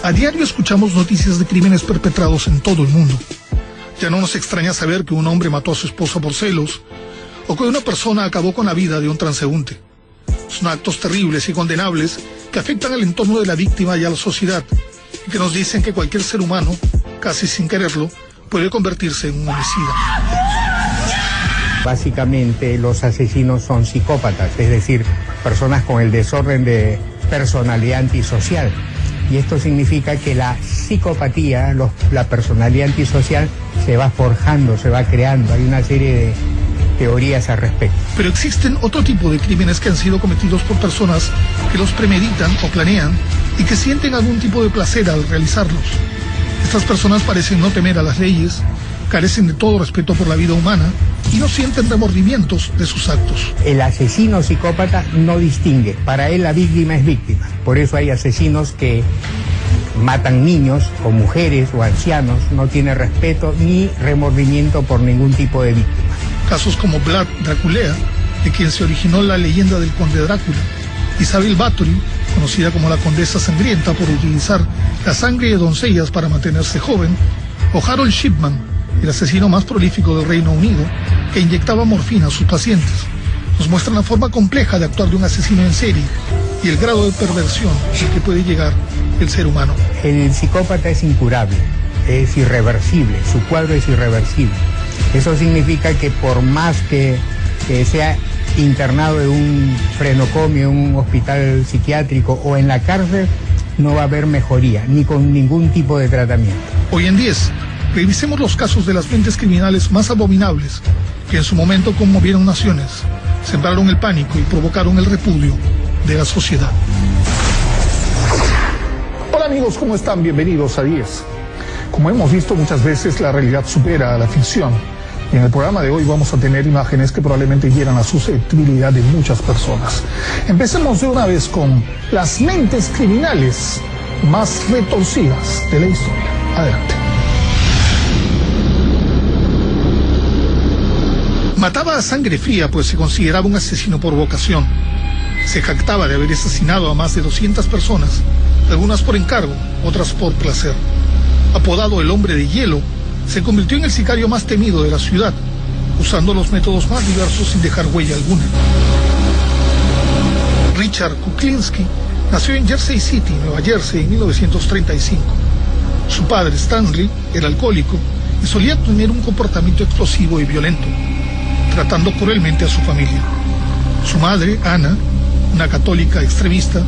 A diario escuchamos noticias de crímenes perpetrados en todo el mundo. Ya no nos extraña saber que un hombre mató a su esposa por celos o que una persona acabó con la vida de un transeúnte. Son actos terribles y condenables que afectan al entorno de la víctima y a la sociedad y que nos dicen que cualquier ser humano, casi sin quererlo, puede convertirse en un homicida. Básicamente los asesinos son psicópatas, es decir, personas con el desorden de personalidad antisocial. Y esto significa que la psicopatía, la personalidad antisocial, se va forjando, se va creando. Hay una serie de teorías al respecto. Pero existen otro tipo de crímenes que han sido cometidos por personas que los premeditan o planean y que sienten algún tipo de placer al realizarlos. Estas personas parecen no temer a las leyes, carecen de todo respeto por la vida humana y no sienten remordimientos de sus actos. El asesino psicópata no distingue, para él la víctima es víctima. Por eso hay asesinos que matan niños o mujeres o ancianos, no tiene respeto ni remordimiento por ningún tipo de víctima. Casos como Vlad Draculea, de quien se originó la leyenda del conde Drácula, Isabel Bathory, conocida como la condesa sangrienta por utilizar la sangre de doncellas para mantenerse joven, o Harold Shipman, el asesino más prolífico del Reino Unido, que inyectaba morfina a sus pacientes, nos muestran la forma compleja de actuar de un asesino en serie y el grado de perversión al que puede llegar el ser humano. El psicópata es incurable, es irreversible, su cuadro es irreversible. Eso significa que por más que sea internado en un frenocomio, en un hospital psiquiátrico o en la cárcel, no va a haber mejoría, ni con ningún tipo de tratamiento. Hoy en 10, revisemos los casos de las mentes criminales más abominables que en su momento conmovieron naciones, sembraron el pánico y provocaron el repudio de la sociedad. Hola amigos, ¿cómo están? Bienvenidos a 10. Como hemos visto muchas veces, la realidad supera a la ficción. Y en el programa de hoy vamos a tener imágenes que probablemente hieran la susceptibilidad de muchas personas. Empecemos de una vez con las mentes criminales más retorcidas de la historia. Adelante. Mataba a sangre fría, pues se consideraba un asesino por vocación. Se jactaba de haber asesinado a más de 200 personas, algunas por encargo, otras por placer. Apodado el Hombre de Hielo, se convirtió en el sicario más temido de la ciudad, usando los métodos más diversos sin dejar huella alguna. Richard Kuklinski nació en Jersey City, Nueva Jersey, en 1935. Su padre, Stanley, era alcohólico y solía tener un comportamiento explosivo y violento, tratando cruelmente a su familia. Su madre, Anna, una católica extremista,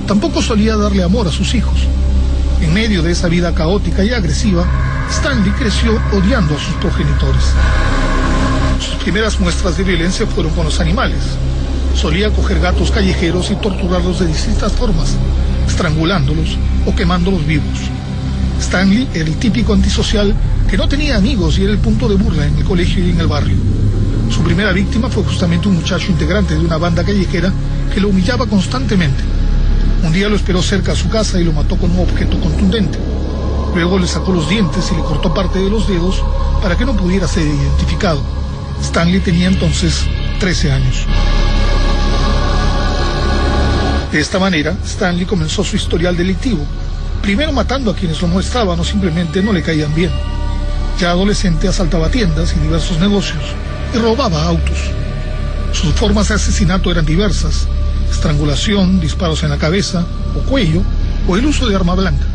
tampoco solía darle amor a sus hijos. En medio de esa vida caótica y agresiva, Stanley creció odiando a sus progenitores. Sus primeras muestras de violencia fueron con los animales. Solía coger gatos callejeros y torturarlos de distintas formas, estrangulándolos o quemándolos vivos. Stanley era el típico antisocial que no tenía amigos y era el punto de burla en el colegio y en el barrio. Su primera víctima fue justamente un muchacho integrante de una banda callejera que lo humillaba constantemente. Un día lo esperó cerca a su casa y lo mató con un objeto contundente. Luego le sacó los dientes y le cortó parte de los dedos para que no pudiera ser identificado. Stanley tenía entonces 13 años. De esta manera, Stanley comenzó su historial delictivo, primero matando a quienes lo molestaban o simplemente no le caían bien. Ya adolescente asaltaba tiendas y diversos negocios y robaba autos. Sus formas de asesinato eran diversas: estrangulación, disparos en la cabeza o cuello o el uso de arma blanca.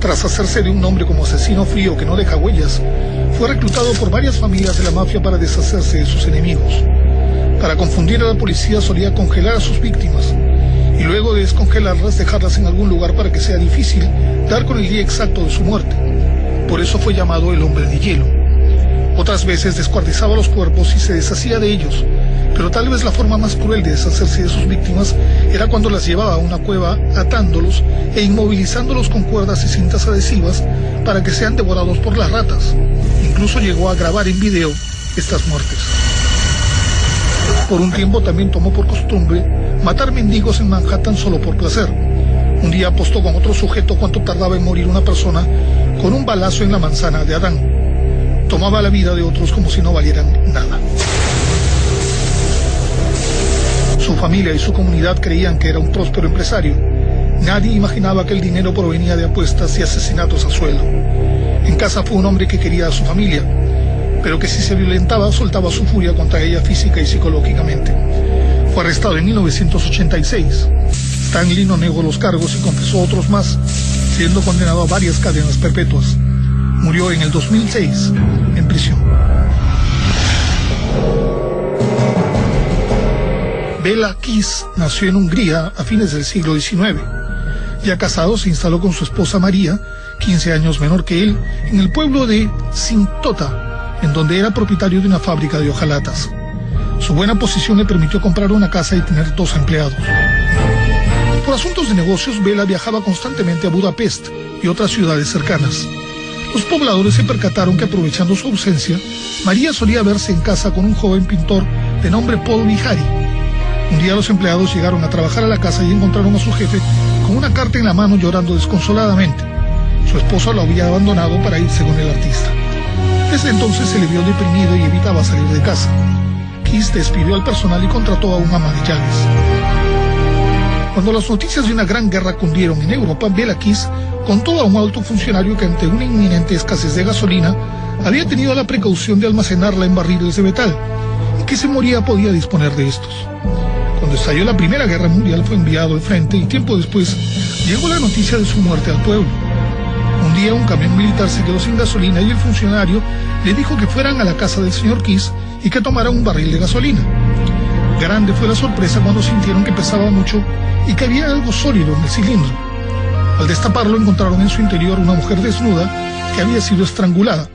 Tras hacerse de un nombre como asesino frío que no deja huellas, fue reclutado por varias familias de la mafia para deshacerse de sus enemigos. Para confundir a la policía solía congelar a sus víctimas y luego de descongelarlas dejarlas en algún lugar para que sea difícil dar con el día exacto de su muerte. Por eso fue llamado el Hombre de Hielo. Otras veces descuartizaba los cuerpos y se deshacía de ellos, Pero tal vez la forma más cruel de deshacerse de sus víctimas era cuando las llevaba a una cueva atándolos e inmovilizándolos con cuerdas y cintas adhesivas para que sean devorados por las ratas. Incluso llegó a grabar en video estas muertes. Por un tiempo también tomó por costumbre matar mendigos en Manhattan solo por placer. Un día apostó con otro sujeto cuánto tardaba en morir una persona con un balazo en la manzana de Adán. Tomaba la vida de otros como si no valieran nada. Su familia y su comunidad creían que era un próspero empresario. Nadie imaginaba que el dinero provenía de apuestas y asesinatos a sueldo. En casa fue un hombre que quería a su familia, pero que si se violentaba soltaba su furia contra ella física y psicológicamente. Fue arrestado en 1986. Stanley no negó los cargos y confesó otros más, siendo condenado a varias cadenas perpetuas. Murió en el 2006 en prisión. Bela Kiss nació en Hungría a fines del siglo XIX. Ya casado, se instaló con su esposa María, 15 años menor que él, en el pueblo de Sintota, en donde era propietario de una fábrica de hojalatas. Su buena posición le permitió comprar una casa y tener 2 empleados. Por asuntos de negocios, Bela viajaba constantemente a Budapest y otras ciudades cercanas. Los pobladores se percataron que, aprovechando su ausencia, María solía verse en casa con un joven pintor de nombre Paul Vihari. Un día los empleados llegaron a trabajar a la casa y encontraron a su jefe con una carta en la mano llorando desconsoladamente. Su esposo lo había abandonado para irse con el artista. Desde entonces se le vio deprimido y evitaba salir de casa. Kiss despidió al personal y contrató a un ama de llaves. Cuando las noticias de una gran guerra cundieron en Europa, Bela Kiss contó a un alto funcionario que ante una inminente escasez de gasolina había tenido la precaución de almacenarla en barriles de metal y que si moría podía disponer de estos. Cuando estalló la Primera Guerra Mundial fue enviado al frente y tiempo después llegó la noticia de su muerte al pueblo. Un día un camión militar se quedó sin gasolina y el funcionario le dijo que fueran a la casa del señor Kiss y que tomaran un barril de gasolina. Grande fue la sorpresa cuando sintieron que pesaba mucho y que había algo sólido en el cilindro. Al destaparlo encontraron en su interior una mujer desnuda que había sido estrangulada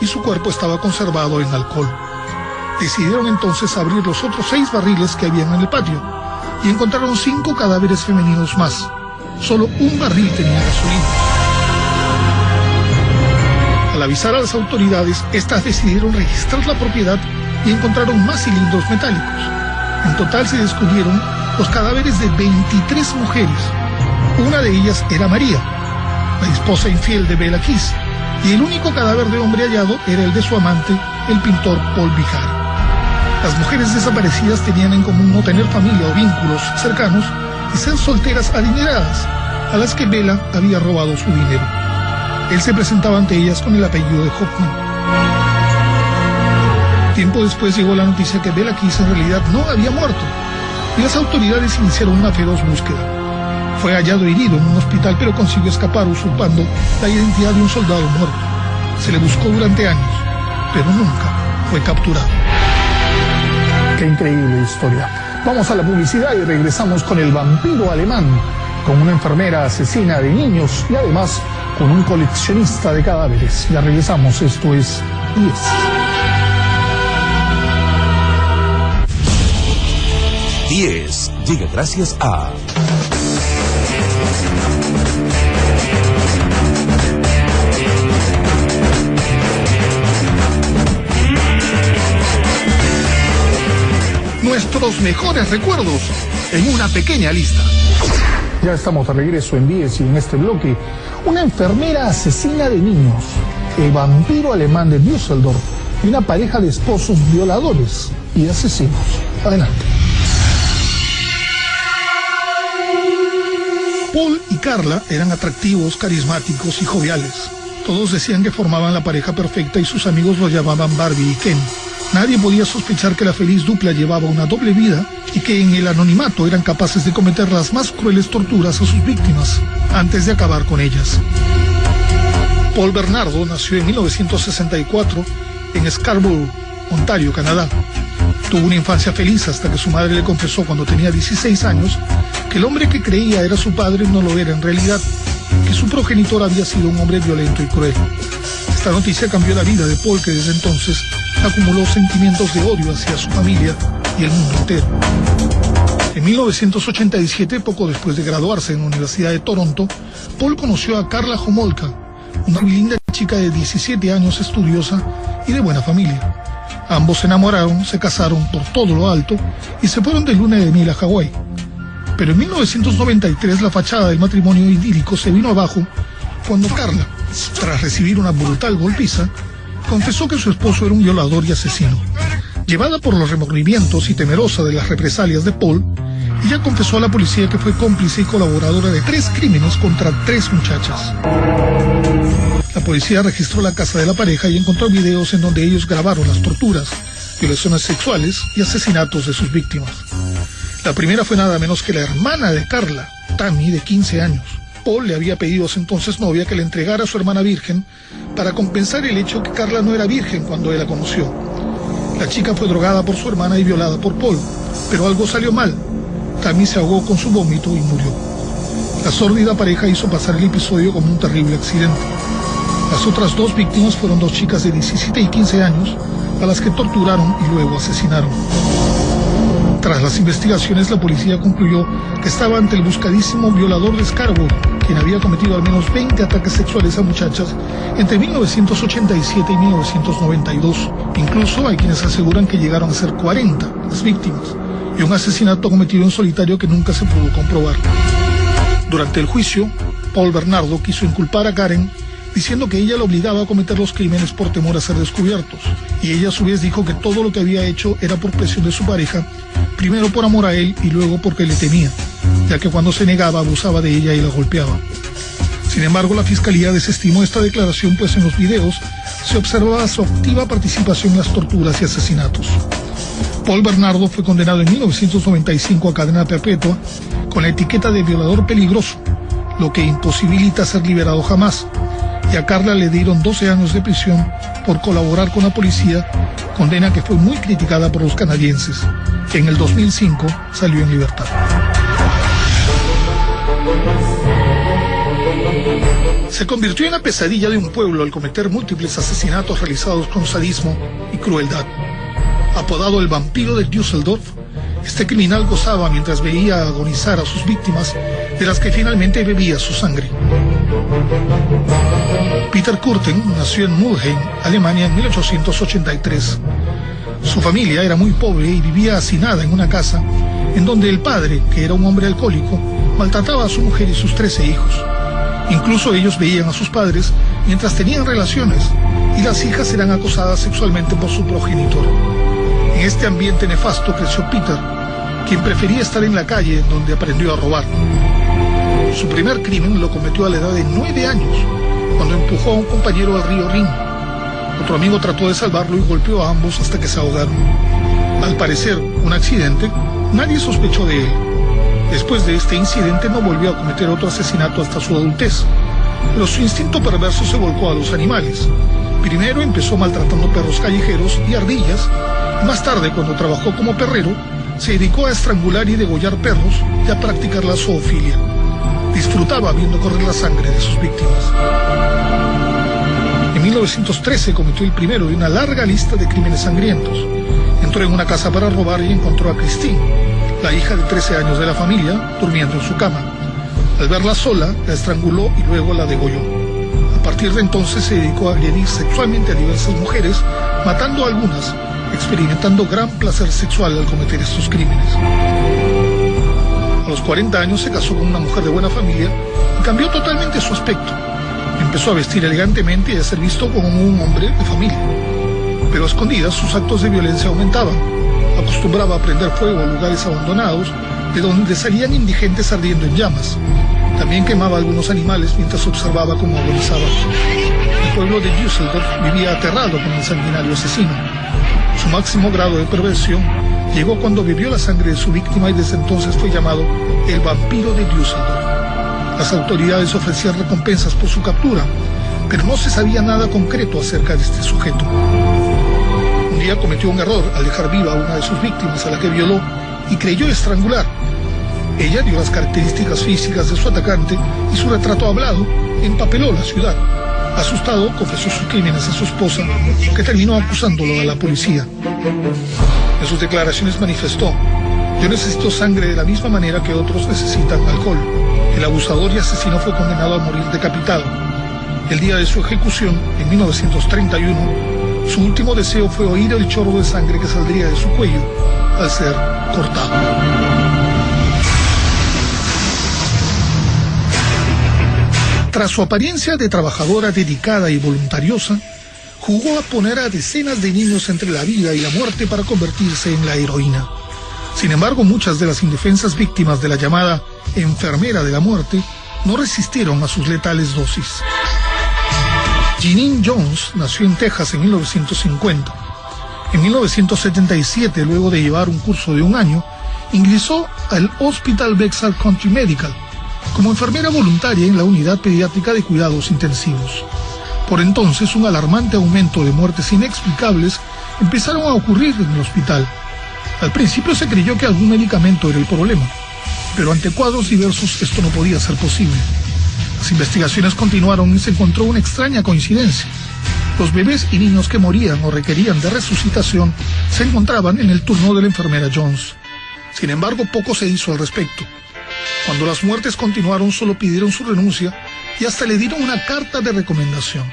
y su cuerpo estaba conservado en alcohol. Decidieron entonces abrir los otros 6 barriles que habían en el patio y encontraron 5 cadáveres femeninos más. Solo un barril tenía gasolina. Al avisar a las autoridades, estas decidieron registrar la propiedad y encontraron más cilindros metálicos. En total se descubrieron los cadáveres de 23 mujeres. Una de ellas era María, la esposa infiel de Bela Kiss, y el único cadáver de hombre hallado era el de su amante, el pintor Paul Vihari. Las mujeres desaparecidas tenían en común no tener familia o vínculos cercanos y ser solteras adineradas, a las que Bela había robado su dinero. Él se presentaba ante ellas con el apellido de Hoffman. Tiempo después llegó la noticia que Bela Kiss en realidad no había muerto, y las autoridades iniciaron una feroz búsqueda. Fue hallado herido en un hospital, pero consiguió escapar usurpando la identidad de un soldado muerto. Se le buscó durante años, pero nunca fue capturado. Qué increíble historia. Vamos a la publicidad y regresamos con el vampiro alemán, con una enfermera asesina de niños y además con un coleccionista de cadáveres. Ya regresamos, esto es 10 llega gracias a nuestros mejores recuerdos en una pequeña lista. Ya estamos de regreso en 10 y en este bloque, una enfermera asesina de niños, el vampiro alemán de Düsseldorf y una pareja de esposos violadores y asesinos. Adelante. Paul y Carla eran atractivos, carismáticos y joviales. Todos decían que formaban la pareja perfecta y sus amigos los llamaban Barbie y Ken. Nadie podía sospechar que la feliz dupla llevaba una doble vida y que en el anonimato eran capaces de cometer las más crueles torturas a sus víctimas antes de acabar con ellas. Paul Bernardo nació en 1964 en Scarborough, Ontario, Canadá. Tuvo una infancia feliz hasta que su madre le confesó cuando tenía 16 años que el hombre que creía era su padre no lo era en realidad, que su progenitor había sido un hombre violento y cruel. Esta noticia cambió la vida de Paul, que desde entonces acumuló sentimientos de odio hacia su familia y el mundo entero. En 1987, poco después de graduarse en la Universidad de Toronto, Paul conoció a Karla Homolka, una muy linda chica de 17 años, estudiosa y de buena familia. Ambos se enamoraron, se casaron por todo lo alto y se fueron de luna de miel a Hawái. Pero en 1993 la fachada del matrimonio idílico se vino abajo cuando Karla, tras recibir una brutal golpiza, confesó que su esposo era un violador y asesino. Llevada por los remordimientos y temerosa de las represalias de Paul, ella confesó a la policía que fue cómplice y colaboradora de 3 crímenes contra 3 muchachas. La policía registró la casa de la pareja y encontró videos en donde ellos grabaron las torturas, violaciones sexuales y asesinatos de sus víctimas. La primera fue nada menos que la hermana de Karla, Tammy, de 15 años. Paul le había pedido a su entonces novia que le entregara a su hermana virgen para compensar el hecho que Karla no era virgen cuando él la conoció. La chica fue drogada por su hermana y violada por Paul, pero algo salió mal. Tammy se ahogó con su vómito y murió. La sórdida pareja hizo pasar el episodio como un terrible accidente. Las otras 2 víctimas fueron 2 chicas de 17 y 15 años, a las que torturaron y luego asesinaron. Tras las investigaciones, la policía concluyó que estaba ante el buscadísimo violador de Scarborough, quien había cometido al menos 20 ataques sexuales a muchachas entre 1987 y 1992. Incluso hay quienes aseguran que llegaron a ser 40 las víctimas, y un asesinato cometido en solitario que nunca se pudo comprobar. Durante el juicio, Paul Bernardo quiso inculpar a Karen, diciendo que ella lo obligaba a cometer los crímenes por temor a ser descubiertos, y ella a su vez dijo que todo lo que había hecho era por presión de su pareja, primero por amor a él y luego porque le temía, ya que cuando se negaba abusaba de ella y la golpeaba. Sin embargo, la fiscalía desestimó esta declaración, pues en los videos se observaba su activa participación en las torturas y asesinatos. Paul Bernardo fue condenado en 1995 a cadena perpetua con la etiqueta de violador peligroso, lo que imposibilita ser liberado jamás, y a Karla le dieron 12 años de prisión por colaborar con la policía, condena que fue muy criticada por los canadienses, que en el 2005 salió en libertad. Se convirtió en la pesadilla de un pueblo al cometer múltiples asesinatos realizados con sadismo y crueldad. Apodado el vampiro de Düsseldorf, este criminal gozaba mientras veía agonizar a sus víctimas, de las que finalmente bebía su sangre. Peter Kürten nació en Mulheim, Alemania, en 1883. Su familia era muy pobre y vivía hacinada en una casa en donde el padre, que era un hombre alcohólico, maltrataba a su mujer y sus 13 hijos. Incluso ellos veían a sus padres mientras tenían relaciones, y las hijas eran acosadas sexualmente por su progenitor. En este ambiente nefasto creció Peter, quien prefería estar en la calle, donde aprendió a robar. Su primer crimen lo cometió a la edad de 9 años, cuando empujó a un compañero al río Rin. Otro amigo trató de salvarlo y golpeó a ambos hasta que se ahogaron. Al parecer, un accidente, nadie sospechó de él. Después de este incidente no volvió a cometer otro asesinato hasta su adultez, pero su instinto perverso se volcó a los animales. Primero empezó maltratando perros callejeros y ardillas, y más tarde, cuando trabajó como perrero, se dedicó a estrangular y degollar perros y a practicar la zoofilia. Disfrutaba viendo correr la sangre de sus víctimas. En 1913 cometió el primero de una larga lista de crímenes sangrientos. Entró en una casa para robar y encontró a Christine, la hija de 13 años de la familia, durmiendo en su cama. Al verla sola, la estranguló y luego la degolló. A partir de entonces se dedicó a agredir sexualmente a diversas mujeres, matando a algunas, experimentando gran placer sexual al cometer estos crímenes. A los 40 años se casó con una mujer de buena familia y cambió totalmente su aspecto. Empezó a vestir elegantemente y a ser visto como un hombre de familia. Pero a escondidas sus actos de violencia aumentaban. Acostumbraba a prender fuego a lugares abandonados, de donde salían indigentes ardiendo en llamas. También quemaba algunos animales mientras observaba cómo agonizaban. El pueblo de Düsseldorf vivía aterrado con el sanguinario asesino. Su máximo grado de perversión llegó cuando bebió la sangre de su víctima y desde entonces fue llamado el vampiro de Düsseldorf. Las autoridades ofrecían recompensas por su captura, pero no se sabía nada concreto acerca de este sujeto. Un día cometió un error al dejar viva a una de sus víctimas, a la que violó y creyó estrangular. Ella dio las características físicas de su atacante y su retrato hablado empapeló la ciudad. Asustado, confesó sus crímenes a su esposa, que terminó acusándolo a la policía. En En sus declaraciones manifestó: yo necesito sangre de la misma manera que otros necesitan alcohol. El abusador y asesino fue condenado a morir decapitado. El día de su ejecución, en 1931, su último deseo fue oír el chorro de sangre que saldría de su cuello al ser cortado. Tras su apariencia de trabajadora dedicada y voluntariosa, jugó a poner a decenas de niños entre la vida y la muerte para convertirse en la heroína. Sin embargo, muchas de las indefensas víctimas de la llamada enfermera de la muerte no resistieron a sus letales dosis. Jeanine Jones nació en Texas en 1950. En 1977, luego de llevar un curso de 1 año, ingresó al Hospital Bexar Country Medical como enfermera voluntaria en la unidad pediátrica de cuidados intensivos. Por entonces, un alarmante aumento de muertes inexplicables empezaron a ocurrir en el hospital. Al principio se creyó que algún medicamento era el problema, pero ante cuadros diversos esto no podía ser posible. Las investigaciones continuaron y se encontró una extraña coincidencia. Los bebés y niños que morían o requerían de resucitación se encontraban en el turno de la enfermera Jones. Sin embargo, poco se hizo al respecto. Cuando las muertes continuaron, solo pidieron su renuncia y hasta le dieron una carta de recomendación.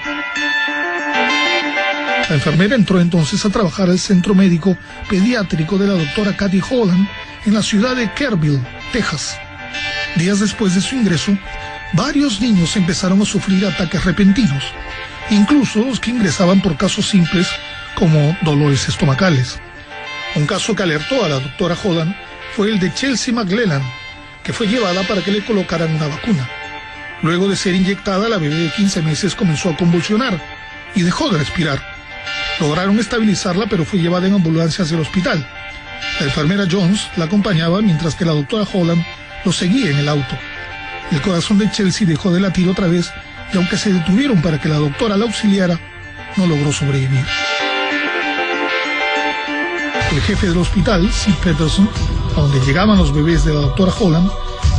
La enfermera entró entonces a trabajar al centro médico pediátrico de la doctora Kathy Holland en la ciudad de Kerrville, Texas. Días después de su ingreso, varios niños empezaron a sufrir ataques repentinos, incluso los que ingresaban por casos simples como dolores estomacales. Un caso que alertó a la doctora Holland fue el de Chelsea McLellan, que fue llevada para que le colocaran una vacuna. Luego de ser inyectada, la bebé de 15 meses comenzó a convulsionar y dejó de respirar. Lograron estabilizarla, pero fue llevada en ambulancia hacia el hospital. La enfermera Jones la acompañaba mientras que la doctora Holland lo seguía en el auto. El corazón de Chelsea dejó de latir otra vez y aunque se detuvieron para que la doctora la auxiliara, no logró sobrevivir. El jefe del hospital, Sid Peterson, a donde llegaban los bebés de la doctora Holland,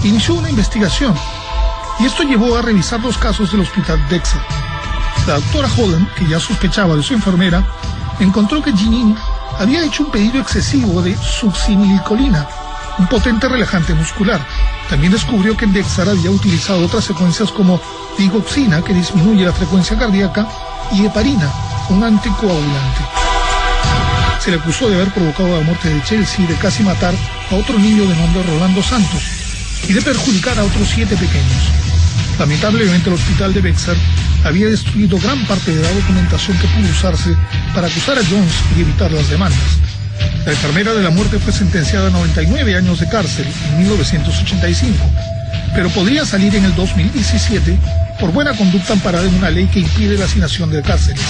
inició una investigación y esto llevó a revisar los casos del hospital Bexar. La doctora Holland, que ya sospechaba de su enfermera, encontró que Jeanine había hecho un pedido excesivo de succinilcolina, un potente relajante muscular. También descubrió que en Bexar había utilizado otras secuencias como digoxina, que disminuye la frecuencia cardíaca, y heparina, un anticoagulante. Se le acusó de haber provocado la muerte de Chelsea y de casi matar a otro niño de nombre Rolando Santos y de perjudicar a otros 7 pequeños. Lamentablemente, el hospital de Bexar había destruido gran parte de la documentación que pudo usarse para acusar a Jones y evitar las demandas. La enfermera de la muerte fue sentenciada a 99 años de cárcel en 1985, pero podría salir en el 2017 por buena conducta amparada en una ley que impide la asignación de cárceles.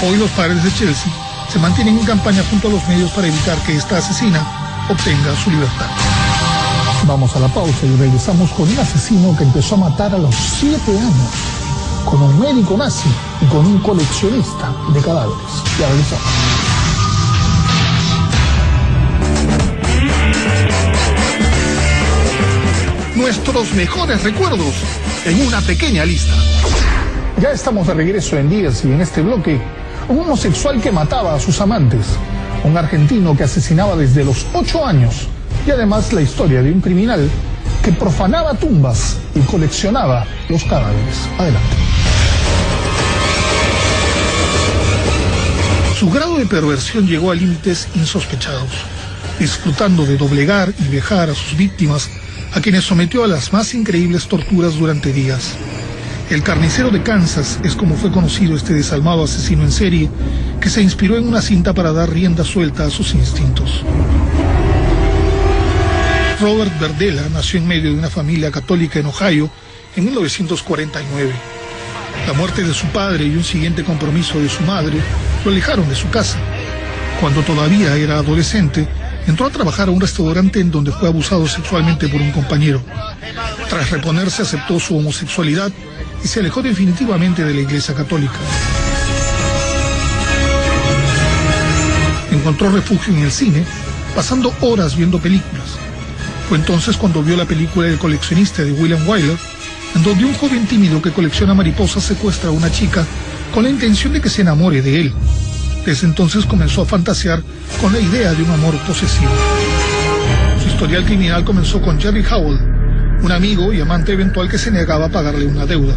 Hoy los padres de Chelsea se mantienen en campaña junto a los medios para evitar que esta asesina obtenga su libertad. Vamos a la pausa y regresamos con un asesino que empezó a matar a los 7 años, con un médico nazi y con un coleccionista de cadáveres. Ya regresamos. Nuestros mejores recuerdos en una pequeña lista. Ya estamos de regreso en Días y en este bloque, un homosexual que mataba a sus amantes, un argentino que asesinaba desde los 8 años y además la historia de un criminal que profanaba tumbas y coleccionaba los cadáveres. Adelante. Su grado de perversión llegó a límites insospechados, disfrutando de doblegar y vejar a sus víctimas, a quienes sometió a las más increíbles torturas durante días. El carnicero de Kansas es como fue conocido este desalmado asesino en serie, que se inspiró en una cinta para dar rienda suelta a sus instintos. Robert Verdella nació en medio de una familia católica en Ohio en 1949. La muerte de su padre y un siguiente compromiso de su madre lo alejaron de su casa. Cuando todavía era adolescente, entró a trabajar a un restaurante en donde fue abusado sexualmente por un compañero. Tras reponerse, aceptó su homosexualidad y se alejó definitivamente de la Iglesia Católica. Encontró refugio en el cine, pasando horas viendo películas. Fue entonces cuando vio la película El coleccionista de William Wyler, en donde un joven tímido que colecciona mariposas secuestra a una chica con la intención de que se enamore de él. Desde entonces comenzó a fantasear con la idea de un amor posesivo. Su historial criminal comenzó con Jerry Howell, un amigo y amante eventual que se negaba a pagarle una deuda.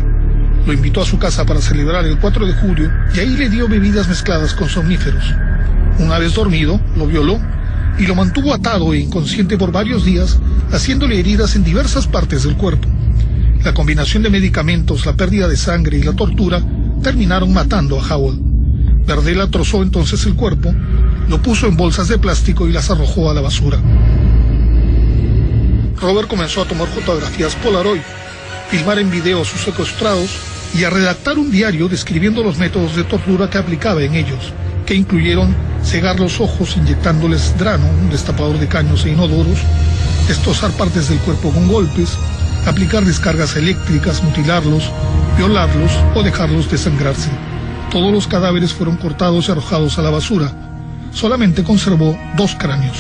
Lo invitó a su casa para celebrar el 4 de julio y ahí le dio bebidas mezcladas con somníferos. Una vez dormido, lo violó y lo mantuvo atado e inconsciente por varios días, haciéndole heridas en diversas partes del cuerpo. La combinación de medicamentos, la pérdida de sangre y la tortura terminaron matando a Howell. Verdela trozó entonces el cuerpo, lo puso en bolsas de plástico y las arrojó a la basura. Robert comenzó a tomar fotografías Polaroid, filmar en video a sus secuestrados y a redactar un diario describiendo los métodos de tortura que aplicaba en ellos, que incluyeron cegar los ojos inyectándoles drano, un destapador de caños e inodoros, destrozar partes del cuerpo con golpes, aplicar descargas eléctricas, mutilarlos, violarlos o dejarlos desangrarse. Todos los cadáveres fueron cortados y arrojados a la basura. Solamente conservó 2 cráneos.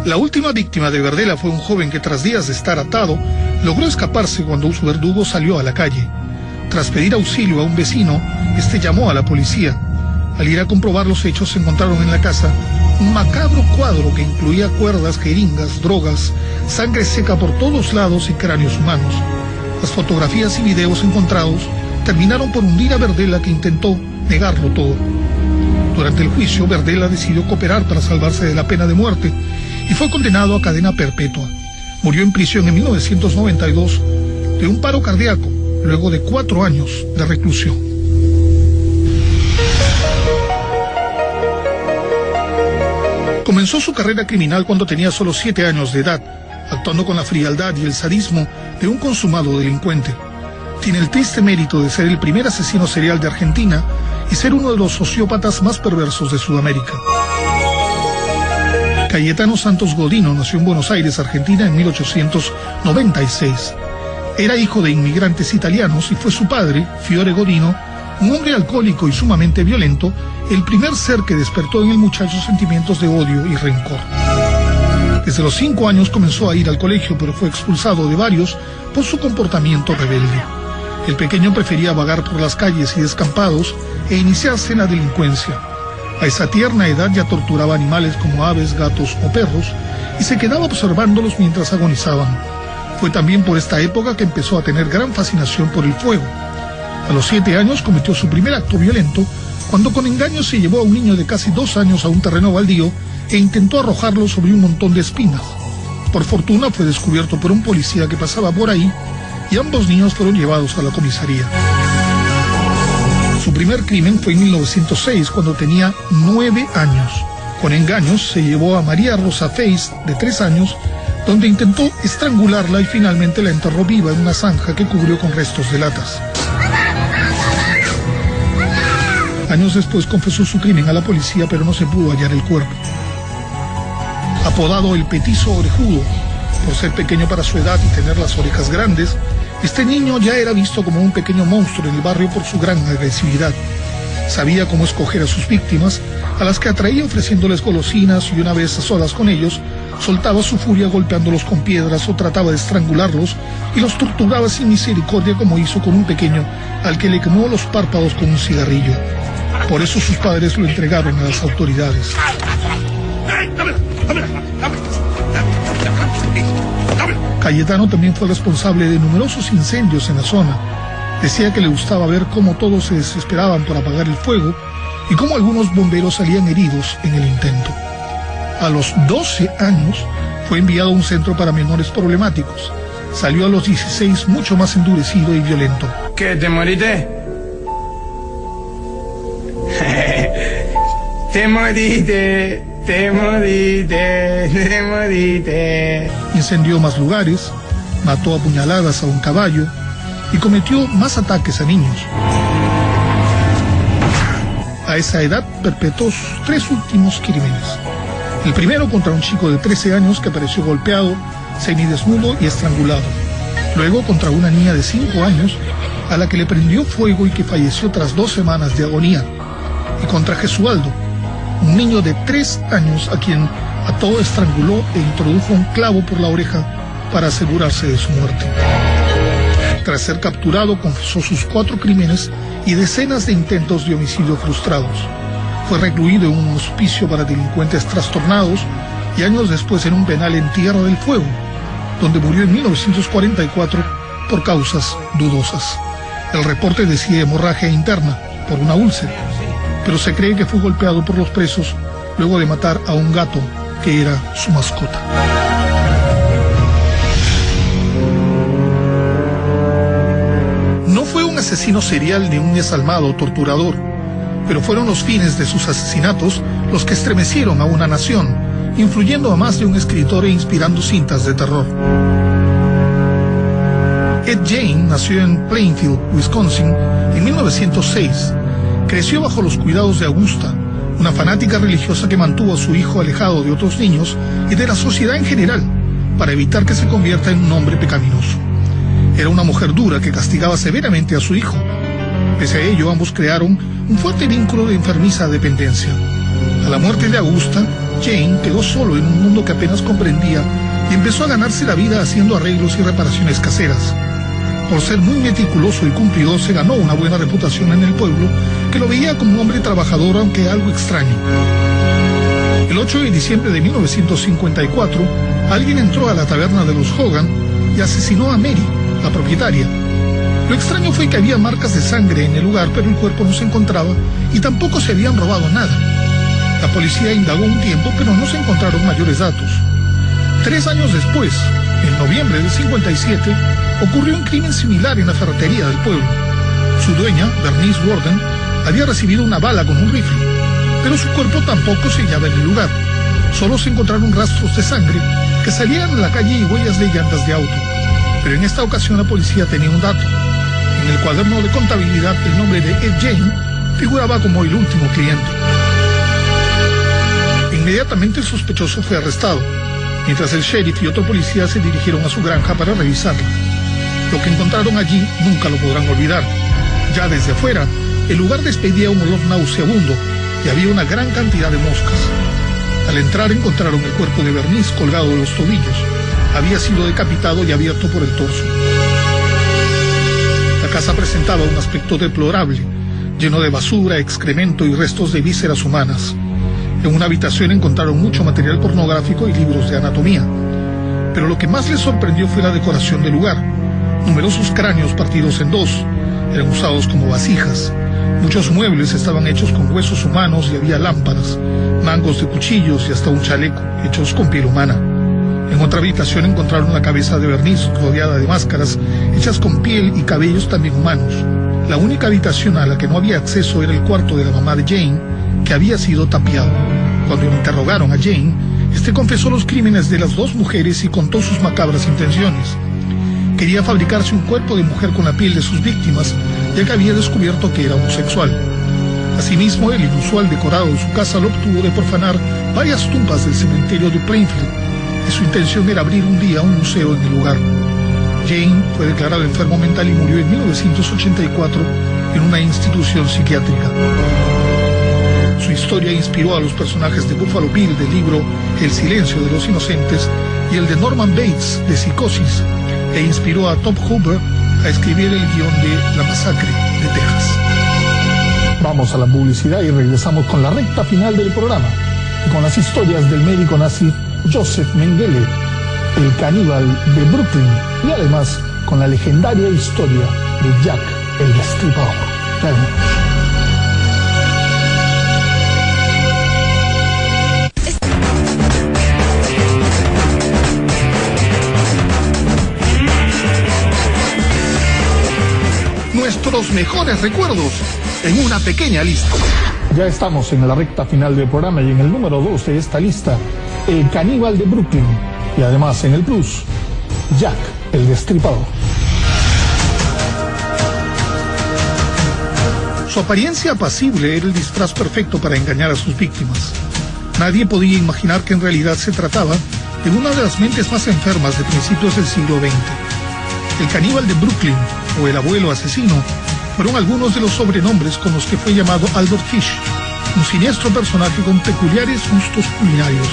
La última víctima de Verdela fue un joven que, tras días de estar atado, logró escaparse cuando su verdugo salió a la calle. Tras pedir auxilio a un vecino, este llamó a la policía. Al ir a comprobar los hechos, se encontraron en la casa un macabro cuadro que incluía cuerdas, jeringas, drogas, sangre seca por todos lados y cráneos humanos. Las fotografías y videos encontrados terminaron por hundir a Verdela, que intentó negarlo todo. Durante el juicio, Verdela decidió cooperar para salvarse de la pena de muerte y fue condenado a cadena perpetua. Murió en prisión en 1992 de un paro cardíaco, luego de 4 años de reclusión. Comenzó su carrera criminal cuando tenía solo 7 años de edad, actuando con la frialdad y el sadismo de un consumado delincuente. Tiene el triste mérito de ser el primer asesino serial de Argentina y ser uno de los sociópatas más perversos de Sudamérica. Cayetano Santos Godino nació en Buenos Aires, Argentina, en 1896. Era hijo de inmigrantes italianos y fue su padre, Fiore Godino, un hombre alcohólico y sumamente violento, el primer ser que despertó en el muchacho sentimientos de odio y rencor. Desde los 5 años comenzó a ir al colegio, pero fue expulsado de varios por su comportamiento rebelde. El pequeño prefería vagar por las calles y descampados e iniciarse en la delincuencia. A esa tierna edad ya torturaba animales como aves, gatos o perros y se quedaba observándolos mientras agonizaban. Fue también por esta época que empezó a tener gran fascinación por el fuego. A los 7 años cometió su primer acto violento cuando con engaño se llevó a un niño de casi 2 años a un terreno baldío e intentó arrojarlo sobre un montón de espinas. Por fortuna fue descubierto por un policía que pasaba por ahí y ambos niños fueron llevados a la comisaría. Su primer crimen fue en 1906, cuando tenía 9 años. Con engaños se llevó a María Rosa Feist, de 3 años, donde intentó estrangularla y finalmente la enterró viva en una zanja que cubrió con restos de latas. Años después confesó su crimen a la policía, pero no se pudo hallar el cuerpo. Apodado el Petizo Orejudo, por ser pequeño para su edad y tener las orejas grandes, este niño ya era visto como un pequeño monstruo en el barrio por su gran agresividad. Sabía cómo escoger a sus víctimas, a las que atraía ofreciéndoles golosinas, y una vez a solas con ellos, soltaba su furia golpeándolos con piedras o trataba de estrangularlos y los torturaba sin misericordia, como hizo con un pequeño al que le quemó los párpados con un cigarrillo. Por eso sus padres lo entregaron a las autoridades. Cayetano también fue responsable de numerosos incendios en la zona. Decía que le gustaba ver cómo todos se desesperaban por apagar el fuego y cómo algunos bomberos salían heridos en el intento. A los 12 años fue enviado a un centro para menores problemáticos. Salió a los 16 mucho más endurecido y violento. ¿Qué, te moriste? Te moriste. Te moriste, te moriste. Incendió más lugares, mató a puñaladas a un caballo y cometió más ataques a niños. A esa edad perpetró sus 3 últimos crímenes. El primero contra un chico de 13 años que apareció golpeado, semidesnudo y estrangulado. Luego contra una niña de 5 años a la que le prendió fuego y que falleció tras 2 semanas de agonía. Y contra Gesualdo, un niño de 3 años a quien ató, estranguló e introdujo un clavo por la oreja para asegurarse de su muerte. Tras ser capturado, confesó sus 4 crímenes y decenas de intentos de homicidio frustrados. Fue recluido en un hospicio para delincuentes trastornados y años después en un penal en Tierra del Fuego, donde murió en 1944 por causas dudosas. El reporte decía hemorragia interna por una úlcera, pero se cree que fue golpeado por los presos luego de matar a un gato que era su mascota. No fue un asesino serial ni un desalmado torturador, pero fueron los fines de sus asesinatos los que estremecieron a una nación, influyendo a más de un escritor e inspirando cintas de terror. Ed Gein nació en Plainfield, Wisconsin, en 1906. Creció bajo los cuidados de Augusta, una fanática religiosa que mantuvo a su hijo alejado de otros niños y de la sociedad en general, para evitar que se convierta en un hombre pecaminoso. Era una mujer dura que castigaba severamente a su hijo. Pese a ello, ambos crearon un fuerte vínculo de enfermiza dependencia. A la muerte de Augusta, Jane quedó solo en un mundo que apenas comprendía y empezó a ganarse la vida haciendo arreglos y reparaciones caseras. Por ser muy meticuloso y cumplidor, se ganó una buena reputación en el pueblo, que lo veía como un hombre trabajador, aunque algo extraño. El 8 de diciembre de 1954, alguien entró a la taberna de los Hogan y asesinó a Mary, la propietaria. Lo extraño fue que había marcas de sangre en el lugar, pero el cuerpo no se encontraba y tampoco se habían robado nada. La policía indagó un tiempo, pero no se encontraron mayores datos. 3 años después, en noviembre del 57, ocurrió un crimen similar en la ferretería del pueblo. Su dueña, Bernice Warden, había recibido una bala con un rifle, pero su cuerpo tampoco se hallaba en el lugar. Solo se encontraron rastros de sangre que salían a la calle y huellas de llantas de auto. Pero en esta ocasión la policía tenía un dato. En el cuaderno de contabilidad, el nombre de Ed Gein figuraba como el último cliente. Inmediatamente el sospechoso fue arrestado, mientras el sheriff y otro policía se dirigieron a su granja para revisarla. Lo que encontraron allí nunca lo podrán olvidar. Ya desde afuera, el lugar despedía un olor nauseabundo y había una gran cantidad de moscas. Al entrar encontraron el cuerpo de Bernice colgado de los tobillos. Había sido decapitado y abierto por el torso. La casa presentaba un aspecto deplorable, lleno de basura, excremento y restos de vísceras humanas. En una habitación encontraron mucho material pornográfico y libros de anatomía. Pero lo que más les sorprendió fue la decoración del lugar. Numerosos cráneos partidos en dos eran usados como vasijas. Muchos muebles estaban hechos con huesos humanos y había lámparas, mangos de cuchillos y hasta un chaleco hechos con piel humana. En otra habitación encontraron la cabeza de Bernice rodeada de máscaras hechas con piel y cabellos también humanos. La única habitación a la que no había acceso era el cuarto de la mamá de Jane, que había sido tapiado. Cuando interrogaron a Jane, este confesó los crímenes de las dos mujeres y contó sus macabras intenciones. Quería fabricarse un cuerpo de mujer con la piel de sus víctimas, ya que había descubierto que era homosexual. Asimismo, el inusual decorado de su casa lo obtuvo de profanar varias tumbas del cementerio de Plainfield, y su intención era abrir un día un museo en el lugar. Jane fue declarado enfermo mental y murió en 1984 en una institución psiquiátrica. Su historia inspiró a los personajes de Buffalo Bill del libro El silencio de los inocentes y el de Norman Bates de Psicosis, e inspiró a Tom Hooper a escribir el guión de La masacre de Texas. Vamos a la publicidad y regresamos con la recta final del programa, con las historias del médico nazi Joseph Mengele, el caníbal de Brooklyn, y además con la legendaria historia de Jack el Destripador. Nuestros mejores recuerdos en una pequeña lista. Ya estamos en la recta final del programa y en el número 2 de esta lista, el caníbal de Brooklyn, y además en el plus, Jack el Destripador. Su apariencia apacible era el disfraz perfecto para engañar a sus víctimas. Nadie podía imaginar que en realidad se trataba de una de las mentes más enfermas de principios del siglo XX. El caníbal de Brooklyn, o el abuelo asesino, fueron algunos de los sobrenombres con los que fue llamado Albert Fish, un siniestro personaje con peculiares gustos culinarios.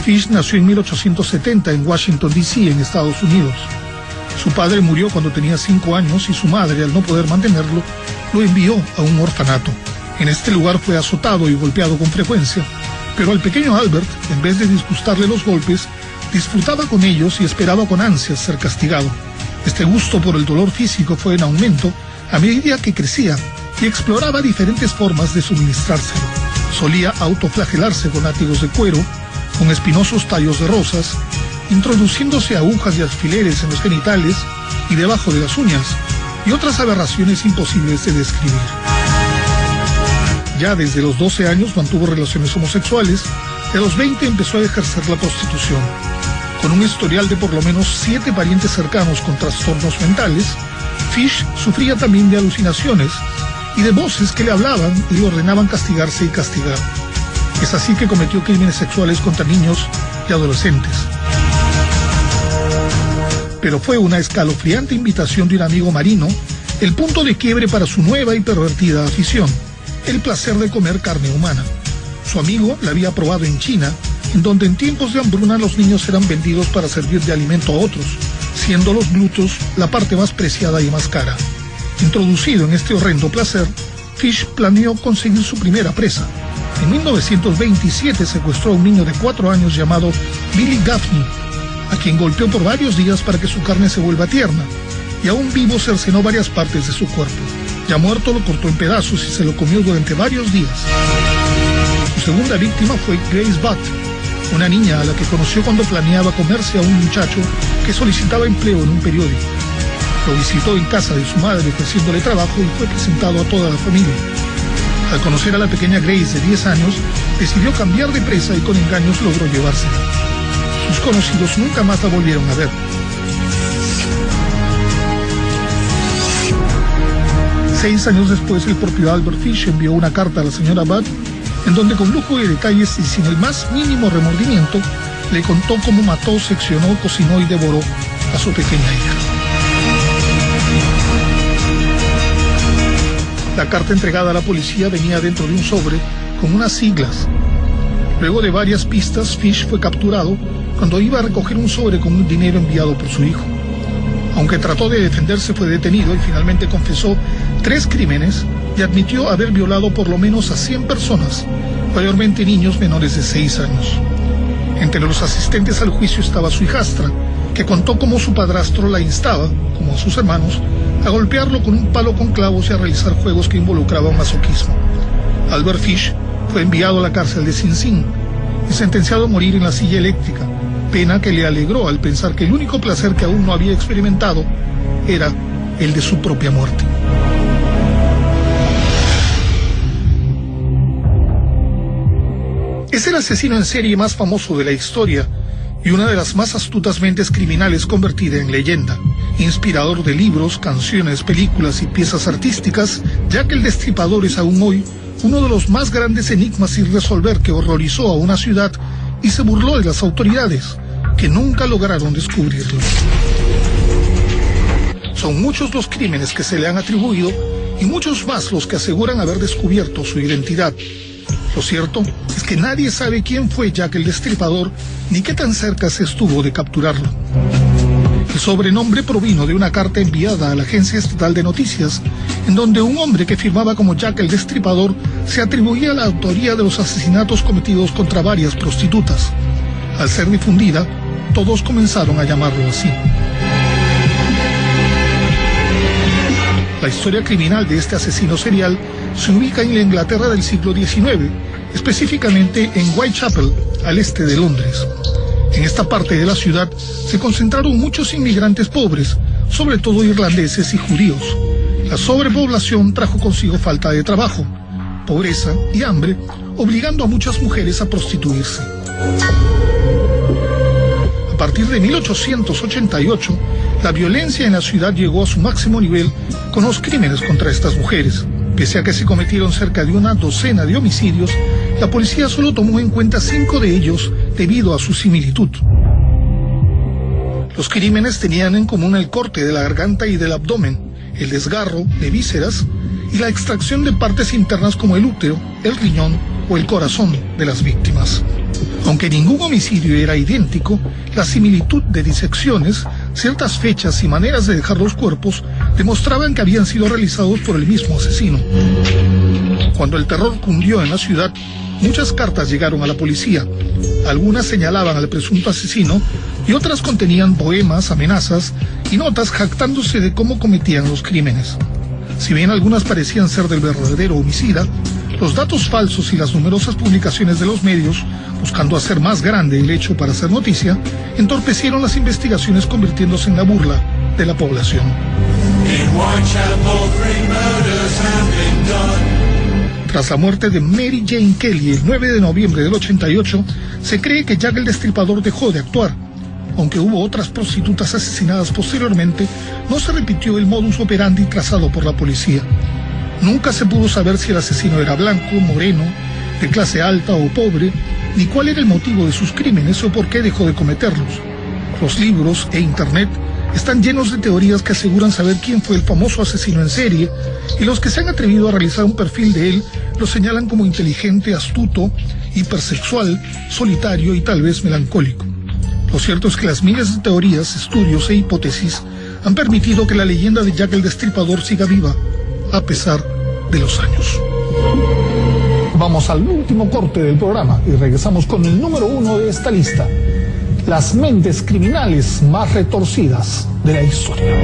Fish nació en 1870 en Washington, D.C., en Estados Unidos. Su padre murió cuando tenía 5 años y su madre, al no poder mantenerlo, lo envió a un orfanato. En este lugar fue azotado y golpeado con frecuencia, pero al pequeño Albert, en vez de disgustarle los golpes, disfrutaba con ellos y esperaba con ansias ser castigado. Este gusto por el dolor físico fue en aumento a medida que crecía y exploraba diferentes formas de suministrárselo. Solía autoflagelarse con látigos de cuero, con espinosos tallos de rosas, introduciéndose agujas y alfileres en los genitales y debajo de las uñas, y otras aberraciones imposibles de describir. Ya desde los 12 años mantuvo relaciones homosexuales y a los 20 empezó a ejercer la prostitución. Con un historial de por lo menos 7 parientes cercanos con trastornos mentales, Fish sufría también de alucinaciones y de voces que le hablaban y le ordenaban castigarse y castigar. Es así que cometió crímenes sexuales contra niños y adolescentes. Pero fue una escalofriante invitación de un amigo marino el punto de quiebre para su nueva y pervertida afición, el placer de comer carne humana. Su amigo la había probado en China, en donde en tiempos de hambruna los niños eran vendidos para servir de alimento a otros, siendo los glúteos la parte más preciada y más cara. Introducido en este horrendo placer, Fish planeó conseguir su primera presa. En 1927 secuestró a un niño de 4 años llamado Billy Gaffney, a quien golpeó por varios días para que su carne se vuelva tierna, y aún vivo cercenó varias partes de su cuerpo. Ya muerto lo cortó en pedazos y se lo comió durante varios días. Su segunda víctima fue Grace Butt, una niña a la que conoció cuando planeaba comerse a un muchacho que solicitaba empleo en un periódico. Lo visitó en casa de su madre ofreciéndole trabajo y fue presentado a toda la familia. Al conocer a la pequeña Grace de 10 años, decidió cambiar de presa y con engaños logró llevársela. Sus conocidos nunca más la volvieron a ver. Seis años después, el propio Albert Fish envió una carta a la señora Butt, en donde con lujo de detalles y sin el más mínimo remordimiento, le contó cómo mató, seccionó, cocinó y devoró a su pequeña hija. La carta entregada a la policía venía dentro de un sobre con unas siglas. Luego de varias pistas, Fish fue capturado cuando iba a recoger un sobre con un dinero enviado por su hijo. Aunque trató de defenderse, fue detenido y finalmente confesó 3 crímenes y admitió haber violado por lo menos a 100 personas, mayormente niños menores de 6 años. Entre los asistentes al juicio estaba su hijastra, que contó cómo su padrastro la instaba, como a sus hermanos, a golpearlo con un palo con clavos y a realizar juegos que involucraban masoquismo. Albert Fish fue enviado a la cárcel de Sing Sing y sentenciado a morir en la silla eléctrica, pena que le alegró al pensar que el único placer que aún no había experimentado era el de su propia muerte. Es el asesino en serie más famoso de la historia y una de las más astutas mentes criminales convertida en leyenda, inspirador de libros, canciones, películas y piezas artísticas. Jack el Destripador es aún hoy uno de los más grandes enigmas sin resolver que horrorizó a una ciudad y se burló de las autoridades, que nunca lograron descubrirlo. Son muchos los crímenes que se le han atribuido y muchos más los que aseguran haber descubierto su identidad. Lo cierto es que nadie sabe quién fue Jack el Destripador ni qué tan cerca se estuvo de capturarlo. El sobrenombre provino de una carta enviada a la Agencia Estatal de Noticias, en donde un hombre que firmaba como Jack el Destripador se atribuía la autoría de los asesinatos cometidos contra varias prostitutas. Al ser difundida, todos comenzaron a llamarlo así. La historia criminal de este asesino serial se ubica en la Inglaterra del siglo XIX, específicamente en Whitechapel, al este de Londres. En esta parte de la ciudad se concentraron muchos inmigrantes pobres, sobre todo irlandeses y judíos. La sobrepoblación trajo consigo falta de trabajo, pobreza y hambre, obligando a muchas mujeres a prostituirse. A partir de 1888, la violencia en la ciudad llegó a su máximo nivel con los crímenes contra estas mujeres. Pese a que se cometieron cerca de una docena de homicidios, la policía solo tomó en cuenta 5 de ellos debido a su similitud. Los crímenes tenían en común el corte de la garganta y del abdomen, el desgarro de vísceras y la extracción de partes internas como el útero, el riñón o el corazón de las víctimas. Aunque ningún homicidio era idéntico, la similitud de disecciones ciertas fechas y maneras de dejar los cuerpos demostraban que habían sido realizados por el mismo asesino. Cuando el terror cundió en la ciudad, muchas cartas llegaron a la policía. Algunas señalaban al presunto asesino y otras contenían poemas, amenazas y notas jactándose de cómo cometían los crímenes. Si bien algunas parecían ser del verdadero homicida, los datos falsos y las numerosas publicaciones de los medios, buscando hacer más grande el hecho para hacer noticia, entorpecieron las investigaciones, convirtiéndose en la burla de la población. Tras la muerte de Mary Jane Kelly el 9 de noviembre del 88, se cree que Jack el Destripador dejó de actuar. Aunque hubo otras prostitutas asesinadas posteriormente, no se repitió el modus operandi trazado por la policía. Nunca se pudo saber si el asesino era blanco, moreno, de clase alta o pobre, ni cuál era el motivo de sus crímenes o por qué dejó de cometerlos. Los libros e internet están llenos de teorías que aseguran saber quién fue el famoso asesino en serie, y los que se han atrevido a realizar un perfil de él lo señalan como inteligente, astuto, hipersexual, solitario y tal vez melancólico. Lo cierto es que las miles de teorías, estudios e hipótesis han permitido que la leyenda de Jack el Destripador siga viva, a pesar de los años. Vamos al último corte del programa y regresamos con el número 1 de esta lista: las mentes criminales más retorcidas de la historia.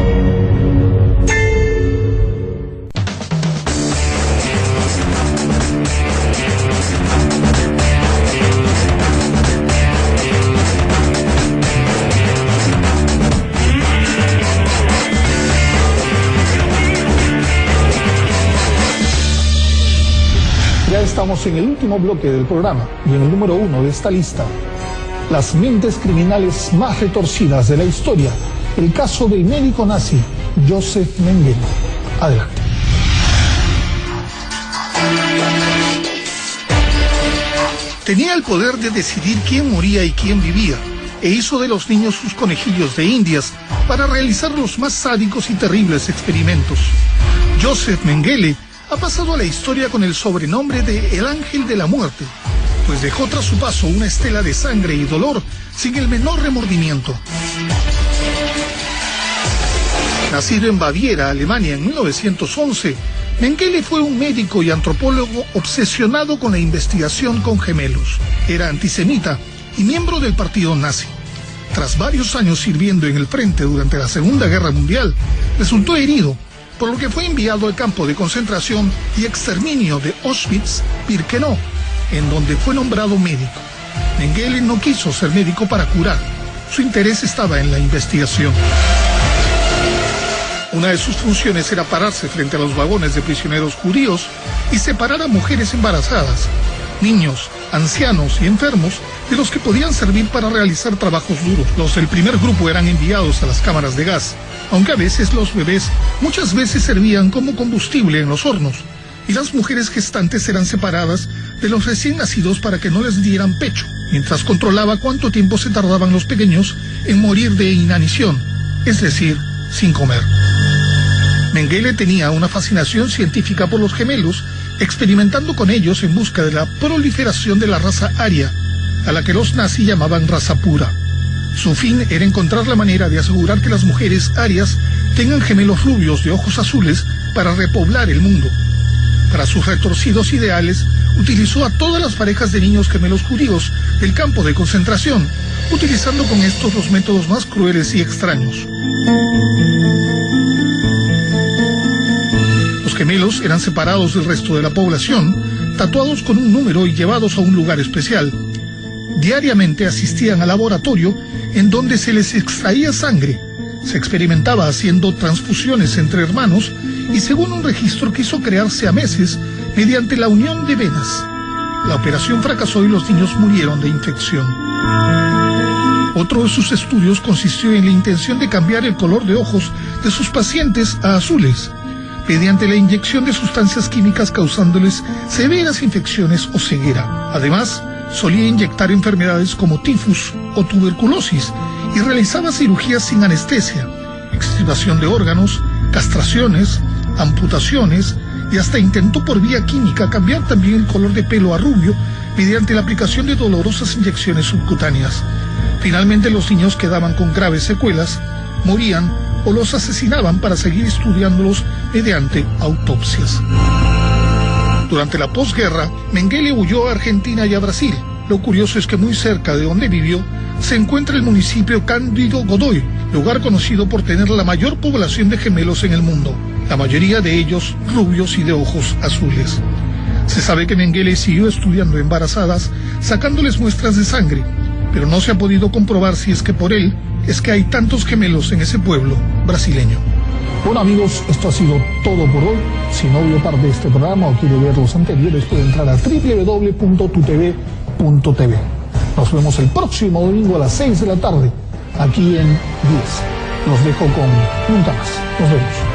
Estamos en el último bloque del programa y en el número 1 de esta lista: las mentes criminales más retorcidas de la historia. El caso del médico nazi Joseph Mengele. Adelante. Tenía el poder de decidir quién moría y quién vivía, e hizo de los niños sus conejillos de indias para realizar los más sádicos y terribles experimentos. Joseph Mengele ha pasado a la historia con el sobrenombre de El Ángel de la Muerte, pues dejó tras su paso una estela de sangre y dolor sin el menor remordimiento. Nacido en Baviera, Alemania, en 1911, Mengele fue un médico y antropólogo obsesionado con la investigación con gemelos. Era antisemita y miembro del partido nazi. Tras varios años sirviendo en el frente durante la Segunda Guerra Mundial, resultó herido, por lo que fue enviado al campo de concentración y exterminio de Auschwitz-Birkenau, en donde fue nombrado médico. Mengele no quiso ser médico para curar, su interés estaba en la investigación. Una de sus funciones era pararse frente a los vagones de prisioneros judíos y separar a mujeres embarazadas, niños, ancianos y enfermos de los que podían servir para realizar trabajos duros. Los del primer grupo eran enviados a las cámaras de gas, aunque a veces los bebés muchas veces servían como combustible en los hornos, y las mujeres gestantes eran separadas de los recién nacidos para que no les dieran pecho, mientras controlaba cuánto tiempo se tardaban los pequeños en morir de inanición, es decir, sin comer. Mengele tenía una fascinación científica por los gemelos, experimentando con ellos en busca de la proliferación de la raza aria, a la que los nazis llamaban raza pura. Su fin era encontrar la manera de asegurar que las mujeres arias tengan gemelos rubios de ojos azules para repoblar el mundo. Para sus retorcidos ideales, utilizó a todas las parejas de niños gemelos judíos del campo de concentración, utilizando con estos los métodos más crueles y extraños. Los gemelos eran separados del resto de la población, tatuados con un número y llevados a un lugar especial. Diariamente asistían al laboratorio en donde se les extraía sangre. Se experimentaba haciendo transfusiones entre hermanos y, según un registro, quiso crear siameses mediante la unión de venas. La operación fracasó y los niños murieron de infección. Otro de sus estudios consistió en la intención de cambiar el color de ojos de sus pacientes a azules, mediante la inyección de sustancias químicas causándoles severas infecciones o ceguera. Además, solía inyectar enfermedades como tifus o tuberculosis y realizaba cirugías sin anestesia, extirpación de órganos, castraciones, amputaciones y hasta intentó por vía química cambiar también el color de pelo a rubio mediante la aplicación de dolorosas inyecciones subcutáneas. Finalmente los niños quedaban con graves secuelas, morían o los asesinaban para seguir estudiándolos mediante autopsias. Durante la posguerra, Mengele huyó a Argentina y a Brasil. Lo curioso es que muy cerca de donde vivió se encuentra el municipio Cándido Godoy, lugar conocido por tener la mayor población de gemelos en el mundo, la mayoría de ellos rubios y de ojos azules. Se sabe que Mengele siguió estudiando embarazadas, sacándoles muestras de sangre, pero no se ha podido comprobar si es que por él es que hay tantos gemelos en ese pueblo brasileño. Bueno amigos, esto ha sido todo por hoy. Si no vio parte de este programa o quiere ver los anteriores, puede entrar a www.tutv.tv. Nos vemos el próximo domingo a las 6 de la tarde, aquí en 10. Los dejo con Nunca Más. Nos vemos.